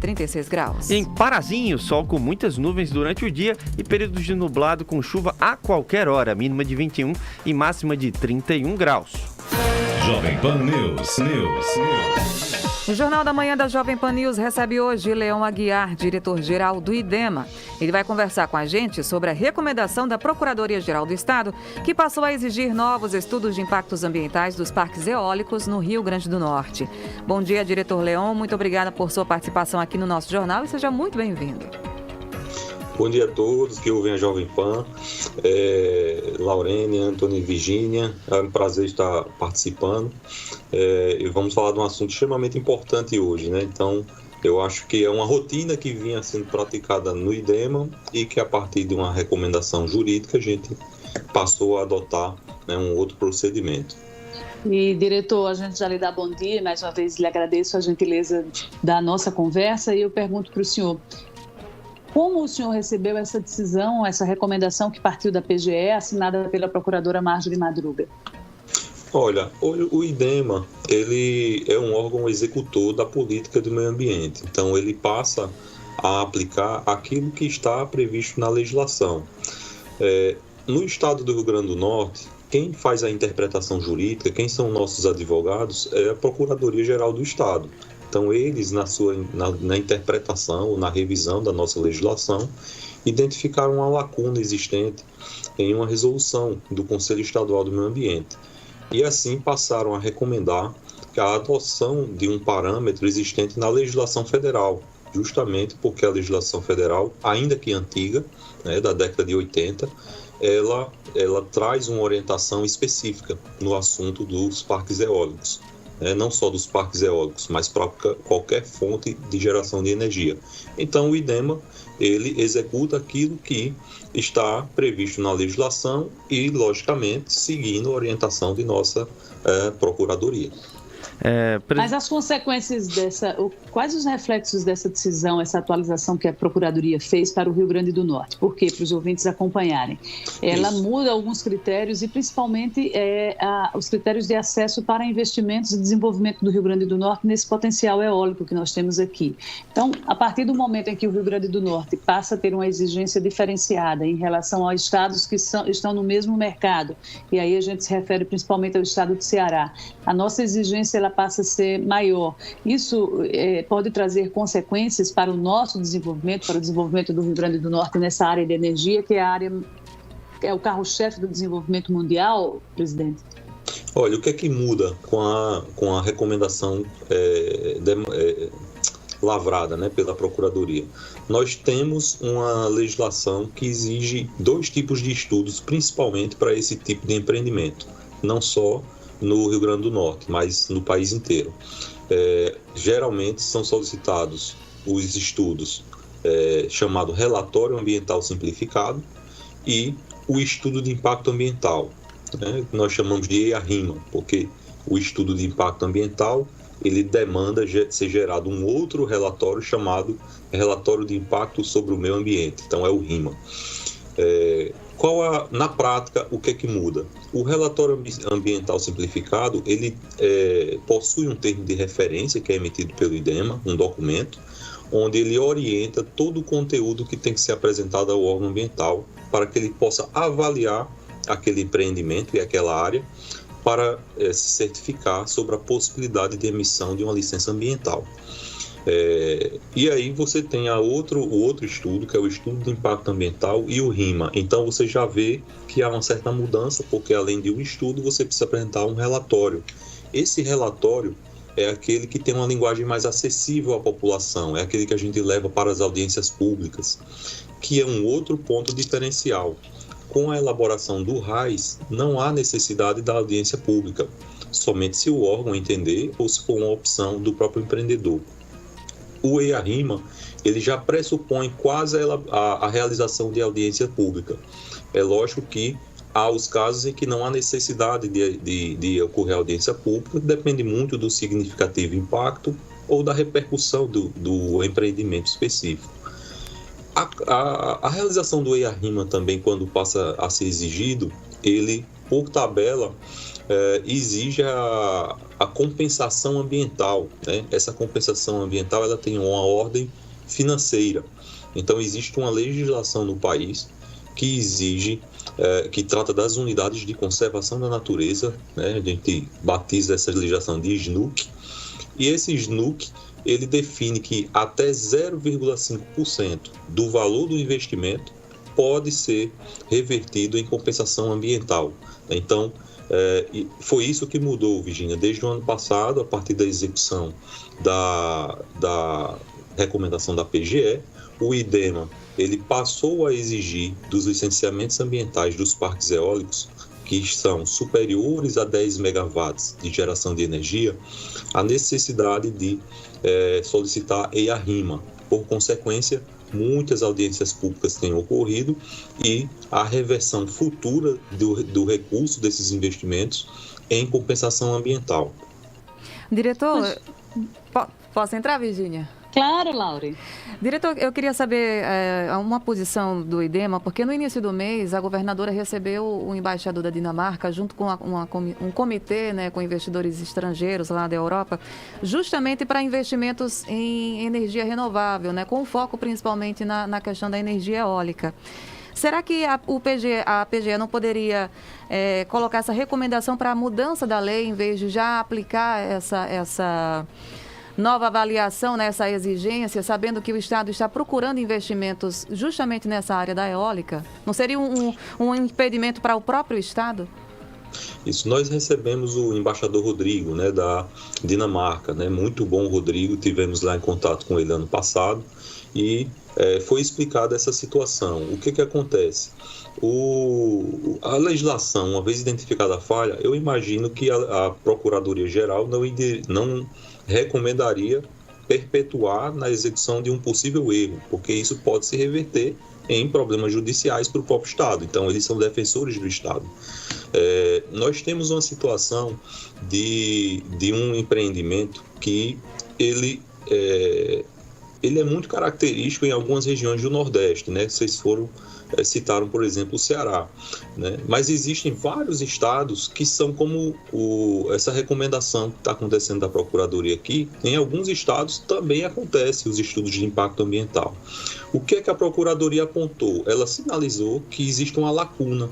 36 graus. Em Parazinho, sol com muitas nuvens durante o dia e períodos de nublado com chuva a qualquer hora, mínima de 21 e máxima de 31 graus. Jovem Pan News. O Jornal da Manhã da Jovem Pan News recebe hoje Leão Aguiar, diretor-geral do IDEMA. Ele vai conversar com a gente sobre a recomendação da Procuradoria-Geral do Estado, que passou a exigir novos estudos de impactos ambientais dos parques eólicos no Rio Grande do Norte. Bom dia, diretor Leão. Muito obrigada por sua participação aqui no nosso jornal e seja muito bem-vindo. Bom dia a todos que ouvem a Jovem Pan, Laurene, Antônio e Virgínia, é um prazer estar participando e vamos falar de um assunto extremamente importante hoje, né? Então, eu acho que é uma rotina que vinha sendo praticada no IDEMA e que a partir de uma recomendação jurídica a gente passou a adotar, né, um outro procedimento. E, diretor, a gente já lhe dá bom dia, mais uma vez lhe agradeço a gentileza da nossa conversa e eu pergunto para o senhor, como o senhor recebeu essa decisão, essa recomendação que partiu da PGE, assinada pela procuradora Marjorie Madruga? Olha, o IDEMA, ele é um órgão executor da política do meio ambiente. Então, ele passa a aplicar aquilo que está previsto na legislação. No estado do Rio Grande do Norte, quem faz a interpretação jurídica, quem são nossos advogados, é a Procuradoria-Geral do Estado. Então, eles, na interpretação ou na revisão da nossa legislação, identificaram uma lacuna existente em uma resolução do Conselho Estadual do Meio Ambiente. E, assim, passaram a recomendar a adoção de um parâmetro existente na legislação federal, justamente porque a legislação federal, ainda que antiga, né, da década de 80, ela traz uma orientação específica no assunto dos parques eólicos. Não só dos parques eólicos, mas para qualquer fonte de geração de energia. Então, o IDEMA, ele executa aquilo que está previsto na legislação e, logicamente, seguindo a orientação de nossa Procuradoria. Mas as consequências quais os reflexos dessa decisão, essa atualização que a Procuradoria fez para o Rio Grande do Norte? Por quê? Para os ouvintes acompanharem. Ela muda alguns critérios e principalmente os critérios de acesso para investimentos e desenvolvimento do Rio Grande do Norte nesse potencial eólico que nós temos aqui. Então, a partir do momento em que o Rio Grande do Norte passa a ter uma exigência diferenciada em relação aos estados que estão no mesmo mercado, e aí a gente se refere principalmente ao estado do Ceará, a nossa exigência ela passa a ser maior. Isso pode trazer consequências para o nosso desenvolvimento, para o desenvolvimento do Rio Grande do Norte nessa área de energia, que é o carro-chefe do desenvolvimento mundial, presidente? Olha, o que é que muda com a recomendação lavrada, né, pela Procuradoria? Nós temos uma legislação que exige 2 tipos de estudos, principalmente para esse tipo de empreendimento, não só no Rio Grande do Norte, mas no país inteiro. Geralmente são solicitados os estudos chamado Relatório Ambiental Simplificado e o Estudo de Impacto Ambiental, né, que nós chamamos de EIA-RIMA, porque o Estudo de Impacto Ambiental ele demanda ser gerado um outro relatório chamado Relatório de Impacto sobre o Meio Ambiente, então é o RIMA. Na prática, o que é que muda? O relatório ambiental simplificado, ele possui um termo de referência que é emitido pelo IDEMA, um documento, onde ele orienta todo o conteúdo que tem que ser apresentado ao órgão ambiental para que ele possa avaliar aquele empreendimento e aquela área para se certificar sobre a possibilidade de emissão de uma licença ambiental. E aí você tem o outro estudo, que é o Estudo de Impacto Ambiental e o RIMA. Então você já vê que há uma certa mudança, porque além de um estudo, você precisa apresentar um relatório. Esse relatório é aquele que tem uma linguagem mais acessível à população, é aquele que a gente leva para as audiências públicas, que é um outro ponto diferencial. Com a elaboração do RAIS, não há necessidade da audiência pública, somente se o órgão entender ou se for uma opção do próprio empreendedor. O EIA-RIMA, ele já pressupõe quase a realização de audiência pública. É lógico que há os casos em que não há necessidade de ocorrer audiência pública, depende muito do significativo impacto ou da repercussão do empreendimento específico. A realização do EIA-RIMA também, quando passa a ser exigido, ele, por tabela, exige a compensação ambiental, né? Essa compensação ambiental ela tem uma ordem financeira. Então, existe uma legislação no país que exige, que trata das unidades de conservação da natureza, né? A gente batiza essa legislação de SNUC, e esse SNUC, ele define que até 0,5% do valor do investimento pode ser revertido em compensação ambiental. Então, foi isso que mudou, Virginia, desde o ano passado, a partir da execução da recomendação da PGE, o IDEMA ele passou a exigir dos licenciamentos ambientais dos parques eólicos, que são superiores a 10 megawatts de geração de energia, a necessidade de solicitar EIA-RIMA. Por consequência, muitas audiências públicas têm ocorrido e a reversão futura do recurso desses investimentos em compensação ambiental. Diretor, posso entrar, Virginia? Claro, Laure. Diretor, eu queria saber uma posição do IDEMA, porque no início do mês a governadora recebeu o embaixador da Dinamarca junto com um comitê, né, com investidores estrangeiros lá da Europa, justamente para investimentos em energia renovável, né, com foco principalmente na questão da energia eólica. Será que a PGE não poderia colocar essa recomendação para a mudança da lei, em vez de já aplicar essa nova avaliação, nessa exigência, sabendo que o Estado está procurando investimentos justamente nessa área da eólica? Não seria um impedimento para o próprio Estado? Isso, nós recebemos o embaixador Rodrigo, né, da Dinamarca, né, muito bom Rodrigo, tivemos lá em contato com ele ano passado e foi explicada essa situação. O que acontece? A legislação, uma vez identificada a falha, eu imagino que a Procuradoria-Geral não recomendaria perpetuar na execução de um possível erro, porque isso pode se reverter em problemas judiciais para o próprio Estado. Então, eles são defensores do Estado. Nós temos uma situação de um empreendimento que ele é muito característico em algumas regiões do Nordeste, né? Vocês citaram, por exemplo, o Ceará, né? Mas existem vários estados que são como essa recomendação que está acontecendo da Procuradoria aqui. Em alguns estados também acontece os estudos de impacto ambiental. O que a Procuradoria apontou? Ela sinalizou que existe uma lacuna.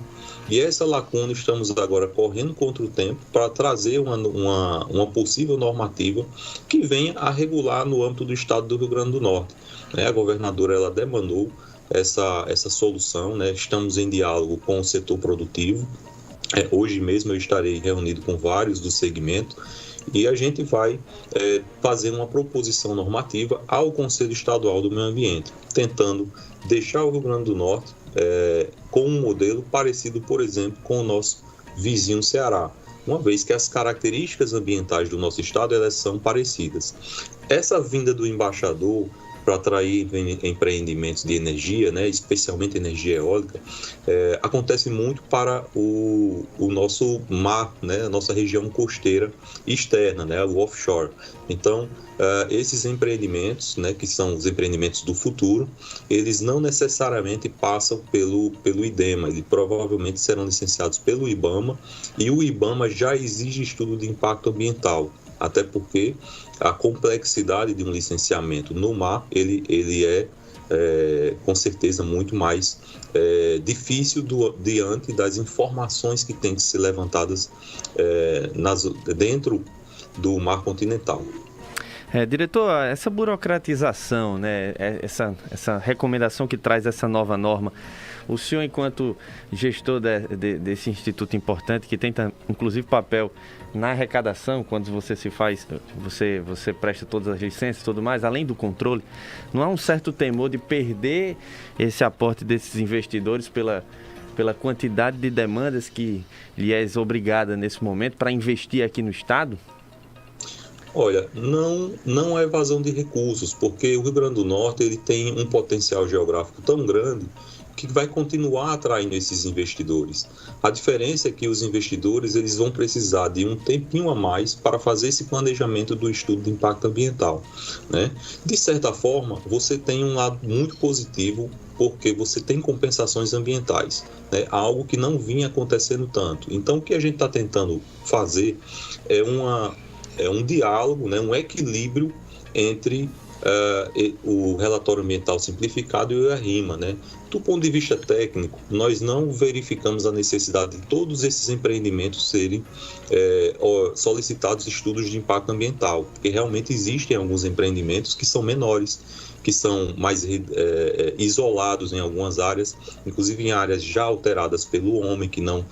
E essa lacuna estamos agora correndo contra o tempo para trazer uma possível normativa que venha a regular no âmbito do estado do Rio Grande do Norte. A governadora ela demandou essa solução, né? Estamos em diálogo com o setor produtivo. Hoje mesmo eu estarei reunido com vários do segmento e a gente vai fazer uma proposição normativa ao Conselho Estadual do Meio Ambiente, tentando deixar o Rio Grande do Norte com um modelo parecido, por exemplo, com o nosso vizinho Ceará, uma vez que as características ambientais do nosso estado elas são parecidas. Essa vinda do embaixador para atrair empreendimentos de energia, né, especialmente energia eólica, acontece muito para o nosso mar, né, a nossa região costeira externa, né, o offshore. Então, esses empreendimentos, né, que são os empreendimentos do futuro, eles não necessariamente passam pelo IDEMA, eles provavelmente serão licenciados pelo IBAMA, e o IBAMA já exige estudo de impacto ambiental, até porque a complexidade de um licenciamento no mar, ele é com certeza muito mais difícil diante das informações que têm que ser levantadas dentro do mar continental. Diretor, essa burocratização, né, essa recomendação que traz essa nova norma, o senhor, enquanto gestor desse instituto importante, que tem inclusive papel na arrecadação, quando você presta todas as licenças e tudo mais, além do controle, não há um certo temor de perder esse aporte desses investidores pela quantidade de demandas que lhe é obrigada nesse momento para investir aqui no Estado? Olha, não é evasão de recursos, porque o Rio Grande do Norte ele tem um potencial geográfico tão grande que vai continuar atraindo esses investidores. A diferença é que os investidores eles vão precisar de um tempinho a mais para fazer esse planejamento do estudo de impacto ambiental, né? De certa forma, você tem um lado muito positivo, porque você tem compensações ambientais, né? Algo que não vinha acontecendo tanto. Então, o que a gente está tentando fazer é um diálogo, né, um equilíbrio entre o relatório ambiental simplificado e o IRIMA, né? Do ponto de vista técnico, nós não verificamos a necessidade de todos esses empreendimentos serem solicitados estudos de impacto ambiental, porque realmente existem alguns empreendimentos que são menores, que são mais isolados em algumas áreas, inclusive em áreas já alteradas pelo homem, que não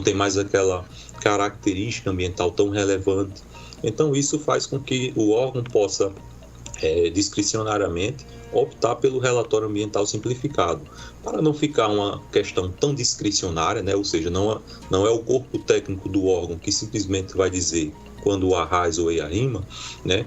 tem mais aquela característica ambiental tão relevante. Então, isso faz com que o órgão possa discricionariamente optar pelo relatório ambiental simplificado, para não ficar uma questão tão discricionária, né? Ou seja, não é o corpo técnico do órgão que simplesmente vai dizer quando o ARRAS ou a IRIMA, né?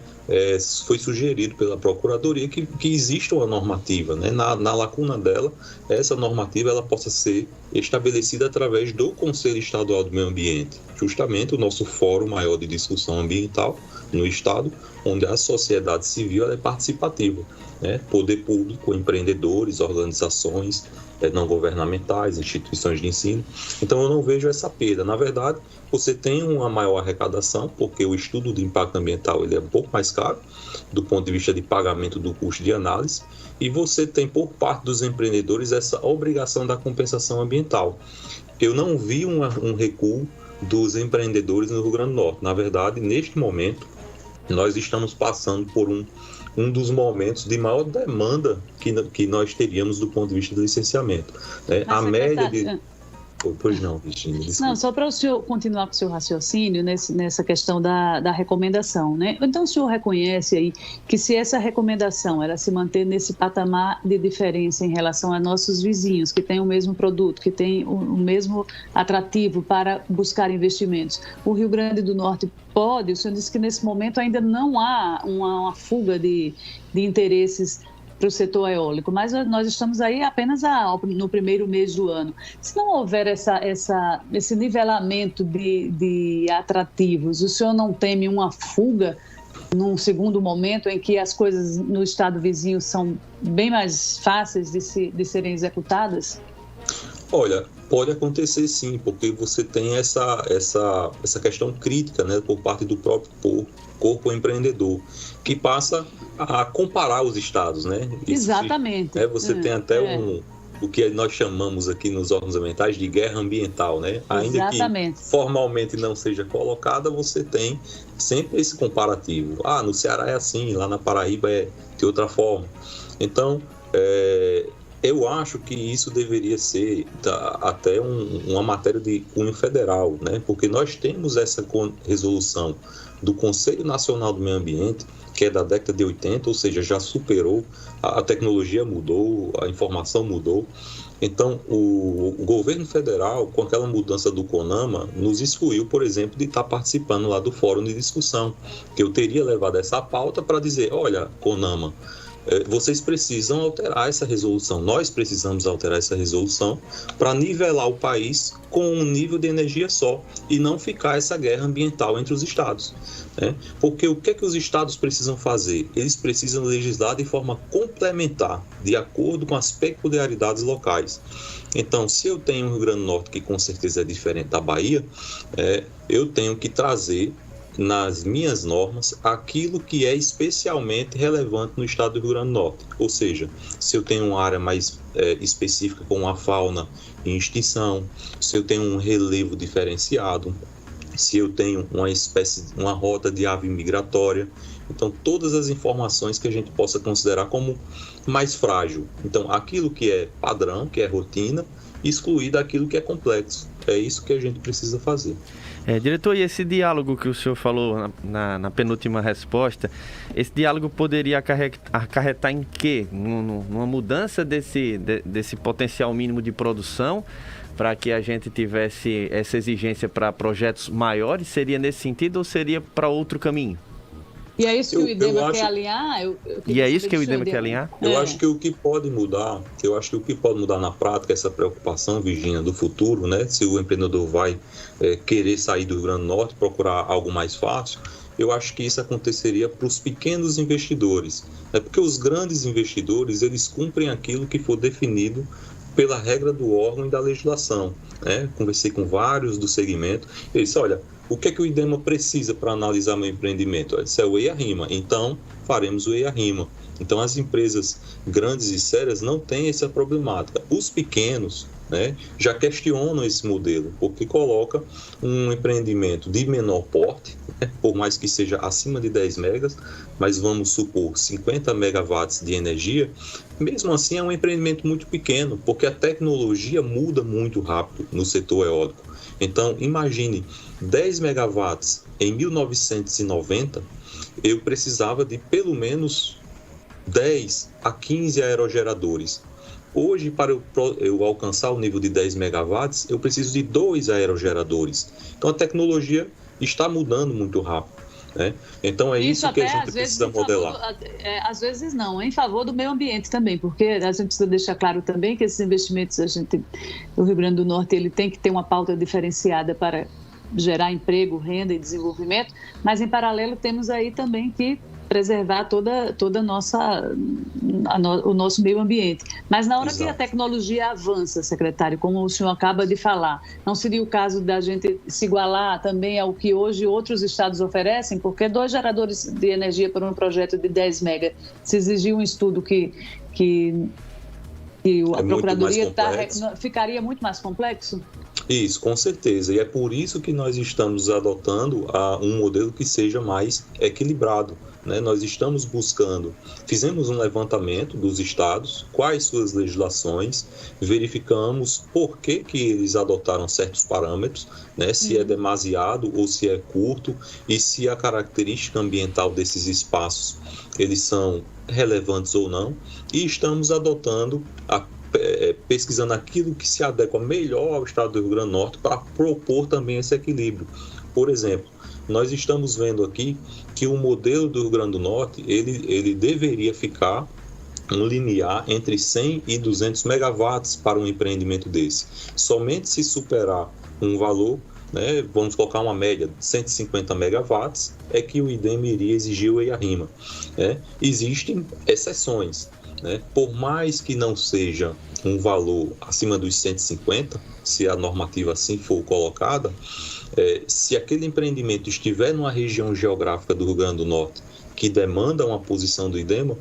Foi sugerido pela Procuradoria que exista uma normativa, né? Na lacuna dela, essa normativa ela possa ser estabelecida através do Conselho Estadual do Meio Ambiente, justamente o nosso fórum maior de discussão ambiental no Estado, onde a sociedade civil ela é participativa, né? Poder público, empreendedores, organizações não governamentais, instituições de ensino. Então, eu não vejo essa perda. Na verdade, você tem uma maior arrecadação, porque o estudo de impacto ambiental ele é um pouco mais caro, do ponto de vista de pagamento do custo de análise, e você tem, por parte dos empreendedores, essa obrigação da compensação ambiental. Eu não vi um recuo dos empreendedores no Rio Grande do Norte. Na verdade, neste momento, nós estamos passando por um dos momentos de maior demanda que nós teríamos do ponto de vista do licenciamento. A média de... Pois não, Virginia, desculpa. Não, só para o senhor continuar com o seu raciocínio nessa questão da recomendação, né? Então, o senhor reconhece aí que se essa recomendação ela se manter nesse patamar de diferença em relação a nossos vizinhos, que têm o mesmo produto, que têm o mesmo atrativo para buscar investimentos, o Rio Grande do Norte pode, o senhor disse que nesse momento ainda não há uma fuga de interesses para o setor eólico, mas nós estamos aí apenas no primeiro mês do ano. Se não houver esse nivelamento de atrativos, o senhor não teme uma fuga num segundo momento em que as coisas no estado vizinho são bem mais fáceis de serem executadas? Olha, pode acontecer sim, porque você tem essa questão crítica, né, por parte do próprio corpo empreendedor, que passa a comparar os estados, né? Exatamente. Você tem até o que nós chamamos aqui nos órgãos ambientais de guerra ambiental, né? Ainda Exatamente. Que formalmente não seja colocada, você tem sempre esse comparativo. No Ceará é assim, lá na Paraíba é de outra forma. Então, eu acho que isso deveria ser até uma matéria de cunho federal, né? Porque nós temos essa resolução do Conselho Nacional do Meio Ambiente, que é da década de 80, ou seja, já superou, a tecnologia mudou, a informação mudou. Então, o governo federal, com aquela mudança do CONAMA, nos excluiu, por exemplo, de estar participando lá do fórum de discussão, que eu teria levado essa pauta para dizer, olha, CONAMA, vocês precisam alterar essa resolução, nós precisamos alterar essa resolução para nivelar o país com um nível de energia só e não ficar essa guerra ambiental entre os estados, né? Porque o que é que os estados precisam fazer? Eles precisam legislar de forma complementar, de acordo com as peculiaridades locais. Então, se eu tenho um Rio Grande do Norte que com certeza é diferente da Bahia, eu tenho que trazer nas minhas normas aquilo que é especialmente relevante no estado do Rio Grande do Norte. Ou seja, se eu tenho uma área mais específica com uma fauna em extinção, se eu tenho um relevo diferenciado, se eu tenho uma rota de ave migratória. Então, todas as informações que a gente possa considerar como mais frágil. Então, aquilo que é padrão, que é rotina, excluir daquilo que é complexo. É isso que a gente precisa fazer. Diretor, e esse diálogo que o senhor falou na penúltima resposta, esse diálogo poderia acarretar em quê? Numa mudança desse potencial mínimo de produção, para que a gente tivesse essa exigência para projetos maiores? Seria nesse sentido ou seria para outro caminho? E é isso que o IDEMA quer alinhar? Eu acho que o que pode mudar, na prática, essa preocupação, Virginia, do futuro, né? Se o empreendedor vai querer sair do Rio Grande do Norte, procurar algo mais fácil, eu acho que isso aconteceria para os pequenos investidores. Porque os grandes investidores, eles cumprem aquilo que for definido pela regra do órgão e da legislação. Né? Conversei com vários do segmento, e disse, olha, o que é que o IDEMA precisa para analisar meu empreendimento? Eu disse, é o EIA-RIMA, então faremos o EIA-RIMA. Então as empresas grandes e sérias não têm essa problemática. Os pequenos, né, já questionam esse modelo, porque coloca um empreendimento de menor porte, né, por mais que seja acima de 10 megas, mas vamos supor 50 megawatts de energia, mesmo assim é um empreendimento muito pequeno, porque a tecnologia muda muito rápido no setor eólico. Então, imagine 10 megawatts em 1990, eu precisava de pelo menos 10 a 15 aerogeradores. Hoje, para eu alcançar o nível de 10 megawatts, eu preciso de 2 aerogeradores. Então, a tecnologia está mudando muito rápido. Né? Então, é isso que a gente precisa modelar. Às vezes não, em favor do meio ambiente também, porque a gente precisa deixar claro também que esses investimentos, o Rio Grande do Norte ele tem que ter uma pauta diferenciada para gerar emprego, renda e desenvolvimento, mas, em paralelo, temos aí também que preservar toda o nosso meio ambiente. Mas na hora Exato. Que a tecnologia avança, secretário, como o senhor acaba de falar, não seria o caso da gente se igualar também ao que hoje outros estados oferecem? Porque 2 geradores de energia para um projeto de 10 mega, se exigir um estudo que a Procuradoria ficaria muito mais complexo? Isso, com certeza. E é por isso que nós estamos adotando um modelo que seja mais equilibrado. Né? Nós estamos buscando, fizemos um levantamento dos estados, quais suas legislações, verificamos por que eles adotaram certos parâmetros, né? Se é demasiado ou se é curto, e se a característica ambiental desses espaços eles são relevantes ou não, e estamos adotando pesquisando aquilo que se adequa melhor ao estado do Rio Grande do Norte para propor também esse equilíbrio. Por exemplo, nós estamos vendo aqui que o modelo do Rio Grande do Norte, ele deveria ficar um limiar entre 100 e 200 megawatts para um empreendimento desse. Somente se superar um valor, né, vamos colocar uma média de 150 megawatts, é que o IDEMA iria exigir o EIA-RIMA. Né? Existem exceções. Né? Por mais que não seja um valor acima dos 150, se a normativa assim for colocada, se aquele empreendimento estiver numa região geográfica do Rio Grande do Norte que demanda uma posição do IDEMA,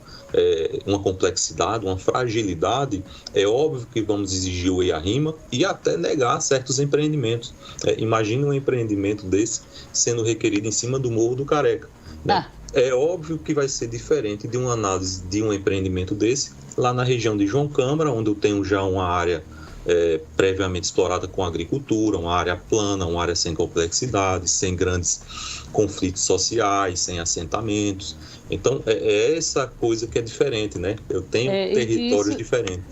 uma complexidade, uma fragilidade, é óbvio que vamos exigir o EIA-RIMA e até negar certos empreendimentos. Imagine um empreendimento desse sendo requerido em cima do Morro do Careca. Né? É óbvio que vai ser diferente de uma análise de um empreendimento desse lá na região de João Câmara, onde eu tenho já uma área previamente explorada com agricultura, uma área plana, uma área sem complexidade, sem grandes conflitos sociais, sem assentamentos. Então, é essa coisa que é diferente, né? Eu tenho territórios diferentes.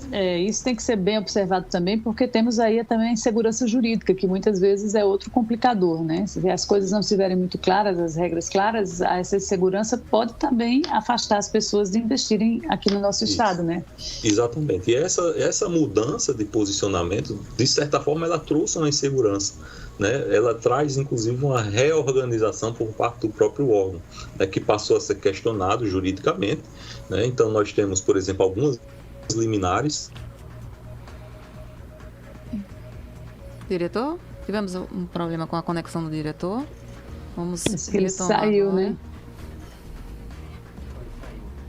Isso tem que ser bem observado também, porque temos aí também segurança jurídica, que muitas vezes é outro complicador, né? Se as coisas não estiverem muito claras, as regras claras, essa segurança pode também afastar as pessoas de investirem aqui no nosso estado, né? Exatamente. E essa mudança de posicionamento, de certa forma, ela trouxe uma insegurança. Né? Ela traz, inclusive, uma reorganização por parte do próprio órgão, né? Que passou a ser questionado juridicamente. Né? Então, nós temos, por exemplo, algumas liminares. Diretor, tivemos um problema com a conexão do diretor. Vamos ele saiu, né?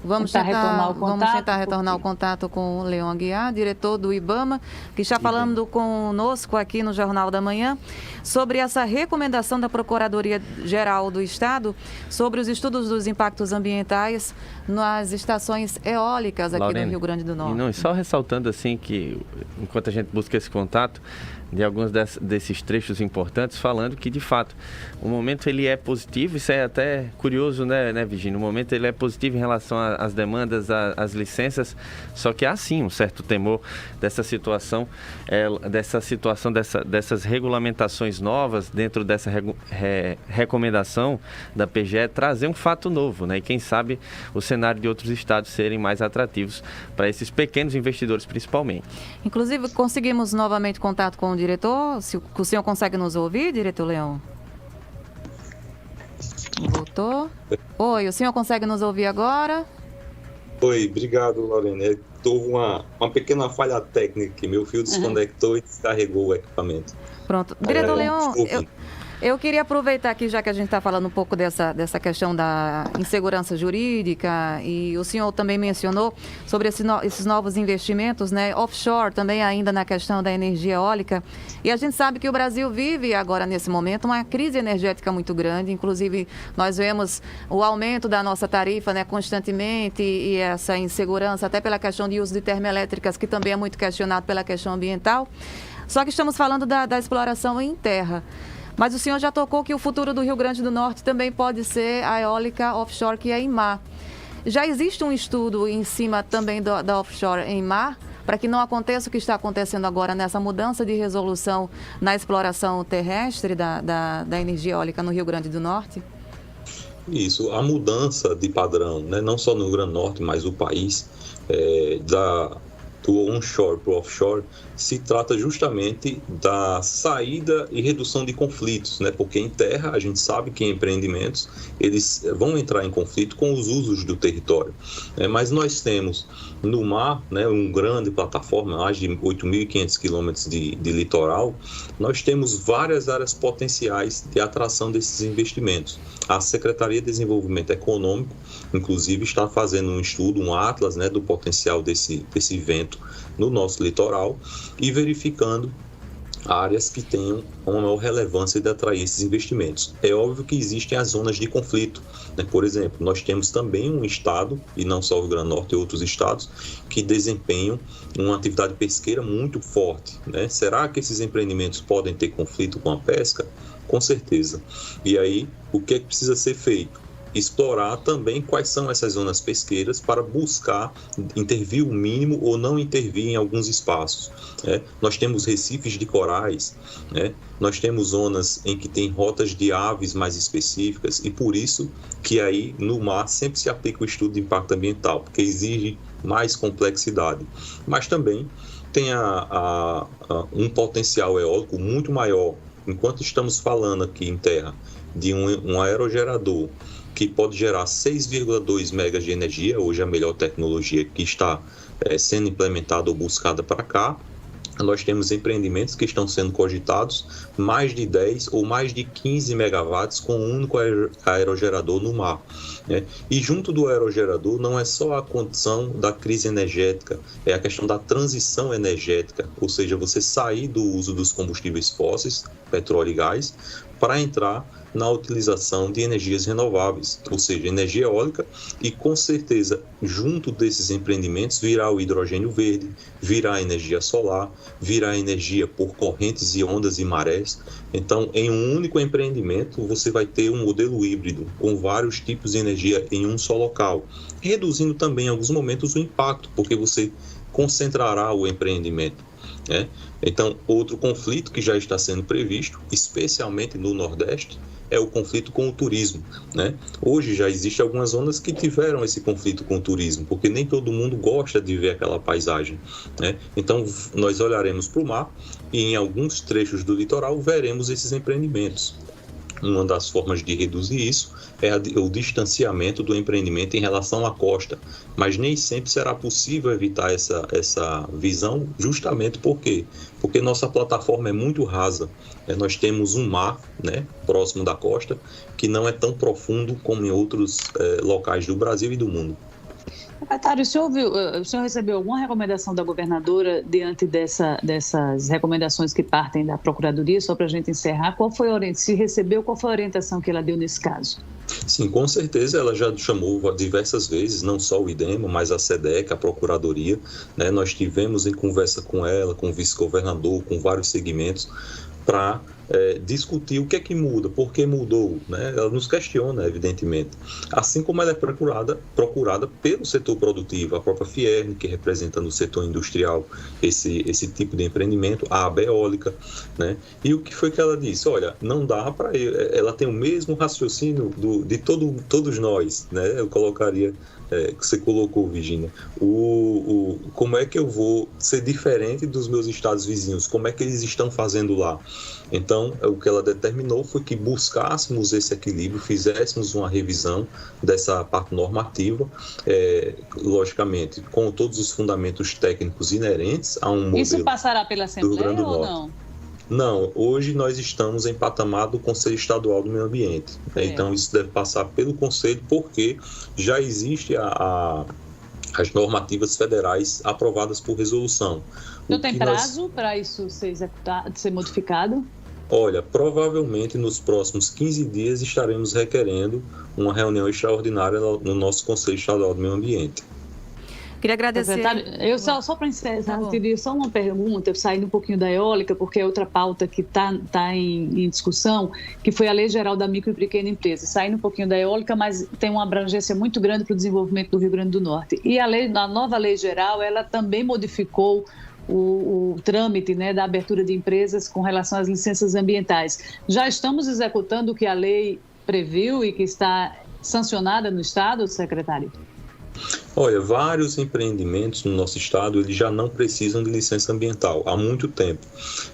Vamos tentar retornar o contato com o Leão Aguiar, diretor do IBAMA, que está falando conosco aqui no Jornal da Manhã sobre essa recomendação da Procuradoria-Geral do Estado sobre os estudos dos impactos ambientais nas estações eólicas aqui no Rio Grande do Norte. E só ressaltando assim que, enquanto a gente busca esse contato, de alguns desses trechos importantes, falando que, de fato, o momento ele é positivo. Isso é até curioso, né, Virginia? O momento ele é positivo em relação às demandas, às licenças, só que há sim um certo temor dessa situação, dessas regulamentações novas dentro dessa recomendação da PGE trazer um fato novo, né? E quem sabe o cenário de outros estados serem mais atrativos para esses pequenos investidores, principalmente. Inclusive, conseguimos novamente contato com o diretor. Se o senhor consegue nos ouvir, diretor Leão? Voltou. Oi, o senhor consegue nos ouvir agora? Oi, obrigado, Lorena. Houve uma pequena falha técnica que meu fio desconectou e descarregou o equipamento. Pronto. Diretor Leon, eu queria aproveitar aqui, já que a gente está falando um pouco dessa questão da insegurança jurídica, e o senhor também mencionou sobre esses novos investimentos, né, offshore, também ainda na questão da energia eólica. E a gente sabe que o Brasil vive agora, nesse momento, uma crise energética muito grande. Inclusive, nós vemos o aumento da nossa tarifa, né, constantemente, e essa insegurança, até pela questão de uso de termoelétricas, que também é muito questionado pela questão ambiental. Só que estamos falando da exploração em terra. Mas o senhor já tocou que o futuro do Rio Grande do Norte também pode ser a eólica offshore, que é em mar. Já existe um estudo em cima também da offshore em mar, para que não aconteça o que está acontecendo agora nessa mudança de resolução na exploração terrestre da energia eólica no Rio Grande do Norte? Isso, a mudança de padrão, né, não só no Rio Grande do Norte, mas o país, do onshore para o offshore, se trata justamente da saída e redução de conflitos, né? Porque em terra a gente sabe que empreendimentos eles vão entrar em conflito com os usos do território, mas nós temos no mar, né, uma grande plataforma, mais de 8.500 quilômetros de litoral, nós temos várias áreas potenciais de atração desses investimentos. A Secretaria de Desenvolvimento Econômico, inclusive, está fazendo um estudo, um atlas, né, do potencial desse vento no nosso litoral e verificando áreas que tenham uma maior relevância de atrair esses investimentos. É óbvio que existem as zonas de conflito, né? Por exemplo, nós temos também um estado, e não só o Rio Grande do Norte e outros estados, que desempenham uma atividade pesqueira muito forte, né? Será que esses empreendimentos podem ter conflito com a pesca? Com certeza. E aí, o que é que precisa ser feito? Explorar também quais são essas zonas pesqueiras para buscar intervir o mínimo ou não intervir em alguns espaços. Nós temos recifes de corais, nós temos zonas em que tem rotas de aves mais específicas e por isso que aí no mar sempre se aplica o estudo de impacto ambiental, porque exige mais complexidade. Mas também tem um potencial eólico muito maior. Enquanto estamos falando aqui em terra de um aerogerador que pode gerar 6,2 megas de energia, hoje a melhor tecnologia que está sendo implementada ou buscada para cá. Nós temos empreendimentos que estão sendo cogitados mais de 10 ou mais de 15 megawatts com um único aerogerador no mar. E junto do aerogerador não é só a condição da crise energética, é a questão da transição energética, ou seja, você sair do uso dos combustíveis fósseis, petróleo e gás, para entrar na utilização de energias renováveis, ou seja, energia eólica, e com certeza, junto desses empreendimentos, virá o hidrogênio verde, virá a energia solar, virá a energia por correntes e ondas e marés. Então, em um único empreendimento, você vai ter um modelo híbrido, com vários tipos de energia em um só local, reduzindo também, em alguns momentos, o impacto, porque você concentrará o empreendimento. Então, outro conflito que já está sendo previsto, especialmente no Nordeste, é o conflito com o turismo. Hoje já existem algumas zonas que tiveram esse conflito com o turismo, porque nem todo mundo gosta de ver aquela paisagem. Então, nós olharemos para o mar e em alguns trechos do litoral veremos esses empreendimentos. Uma das formas de reduzir isso é o distanciamento do empreendimento em relação à costa, mas nem sempre será possível evitar essa visão, justamente porque nossa plataforma é muito rasa. Nós temos um mar, próximo da costa, que não é tão profundo como em outros locais do Brasil e do mundo. Secretário, o senhor recebeu alguma recomendação da governadora diante dessas recomendações que partem da Procuradoria? Só para a gente encerrar, se recebeu, qual foi a orientação que ela deu nesse caso? Sim, com certeza ela já chamou diversas vezes, não só o IDEMA, mas a SEDEC, a Procuradoria. Nós tivemos em conversa com ela, com o vice-governador, com vários segmentos, para discutir o que é que muda, por que mudou, Ela nos questiona, evidentemente. Assim como ela é procurada pelo setor produtivo, a própria Fierne, que representa no setor industrial esse tipo de empreendimento, a AB eólica, E o que foi que ela disse? Olha, não dá para... Ela tem o mesmo raciocínio de todos nós, Eu colocaria que você colocou, Virginia, como é que eu vou ser diferente dos meus estados vizinhos? Como é que eles estão fazendo lá? Então, o que ela determinou foi que buscássemos esse equilíbrio, fizéssemos uma revisão dessa parte normativa, logicamente, com todos os fundamentos técnicos inerentes a um modelo. Isso passará pela Assembleia ou não? Não, hoje nós estamos em patamar do Conselho Estadual do Meio Ambiente. Então, isso deve passar pelo Conselho, porque já existe as normativas federais aprovadas por resolução. Não tem prazo para isso ser executado, ser modificado? Olha, provavelmente nos próximos 15 dias estaremos requerendo uma reunião extraordinária no nosso Conselho Estadual do Meio Ambiente. Queria agradecer. Eu só para encerrar, queria só uma pergunta, saindo um pouquinho da eólica, porque é outra pauta que está em discussão, que foi a Lei Geral da Micro e Pequena Empresa. Saindo um pouquinho da eólica, mas tem uma abrangência muito grande para o desenvolvimento do Rio Grande do Norte. E a nova Lei Geral, ela também modificou o trâmite, né, da abertura de empresas com relação às licenças ambientais. Já estamos executando o que a lei previu e que está sancionada no Estado, secretário? Olha, vários empreendimentos no nosso estado eles já não precisam de licença ambiental há muito tempo.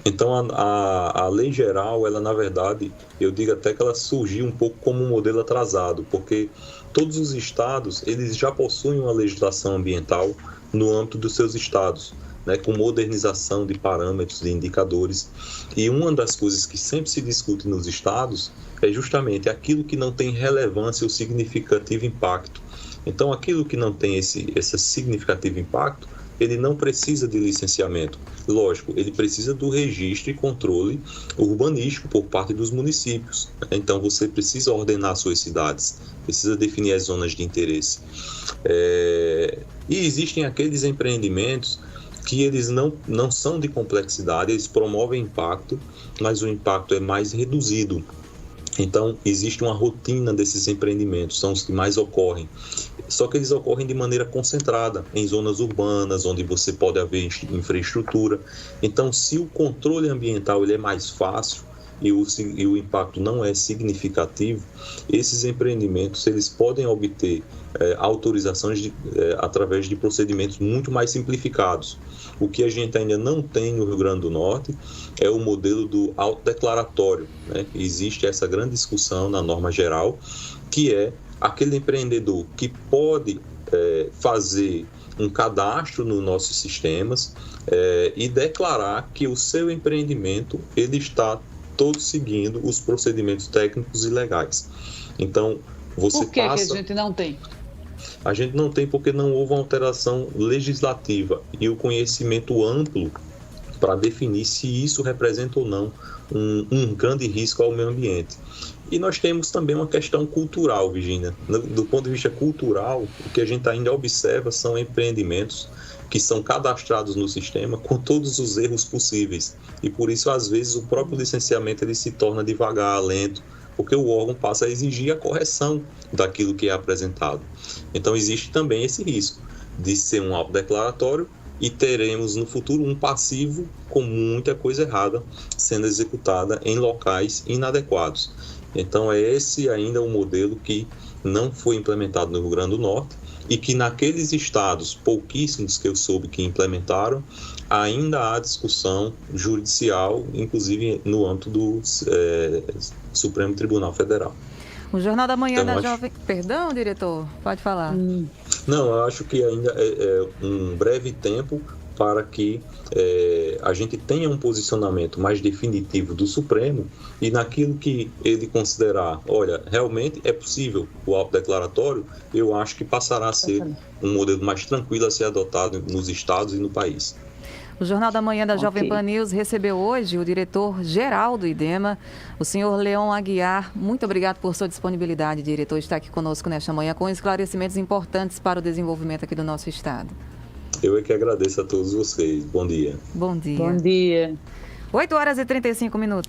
Então, a lei geral, ela na verdade, eu digo até que ela surgiu um pouco como um modelo atrasado, porque todos os estados eles já possuem uma legislação ambiental no âmbito dos seus estados, né, com modernização de parâmetros, de indicadores. E uma das coisas que sempre se discute nos estados é justamente aquilo que não tem relevância ou significativo impacto. Então, aquilo que não tem esse significativo impacto, ele não precisa de licenciamento. Lógico, ele precisa do registro e controle urbanístico por parte dos municípios. Então, você precisa ordenar suas cidades, precisa definir as zonas de interesse. E existem aqueles empreendimentos que eles não são de complexidade, eles promovem impacto, mas o impacto é mais reduzido. Então, existe uma rotina desses empreendimentos, são os que mais ocorrem. Só que eles ocorrem de maneira concentrada, em zonas urbanas, onde você pode haver infraestrutura. Então, se o controle ambiental ele é mais fácil e o impacto não é significativo, esses empreendimentos eles podem obter autorizações através de procedimentos muito mais simplificados. O que a gente ainda não tem no Rio Grande do Norte é o modelo do autodeclaratório, né? Existe essa grande discussão na norma geral, que é aquele empreendedor que pode fazer um cadastro nos nossos sistemas e declarar que o seu empreendimento ele está todo seguindo os procedimentos técnicos e legais. Então, você Por que a gente não tem? A gente não tem porque não houve uma alteração legislativa e o conhecimento amplo para definir se isso representa ou não um grande risco ao meio ambiente. E nós temos também uma questão cultural, Virginia. Do ponto de vista cultural, o que a gente ainda observa são empreendimentos que são cadastrados no sistema com todos os erros possíveis. E por isso, às vezes, o próprio licenciamento ele se torna devagar, lento, porque o órgão passa a exigir a correção daquilo que é apresentado. Então, existe também esse risco de ser um autodeclaratório e teremos no futuro um passivo com muita coisa errada sendo executada em locais inadequados. Então, é esse ainda o modelo que não foi implementado no Rio Grande do Norte e que naqueles estados, pouquíssimos que eu soube que implementaram, ainda há discussão judicial, inclusive no âmbito do Supremo Tribunal Federal. O Jornal da Manhã da Jovem... Perdão, diretor, pode falar. Não, eu acho que ainda é um breve tempo para que a gente tenha um posicionamento mais definitivo do Supremo e naquilo que ele considerar, olha, realmente é possível o autodeclaratório, eu acho que passará a ser um modelo mais tranquilo a ser adotado nos estados e no país. O Jornal da Manhã da Jovem Pan News recebeu hoje o diretor-geral do IDEMA, o senhor Leon Aguiar. Muito obrigado por sua disponibilidade, diretor, estar aqui conosco nesta manhã com esclarecimentos importantes para o desenvolvimento aqui do nosso estado. Eu é que agradeço a todos vocês. Bom dia. Bom dia. Bom dia. 8 horas e 35 minutos.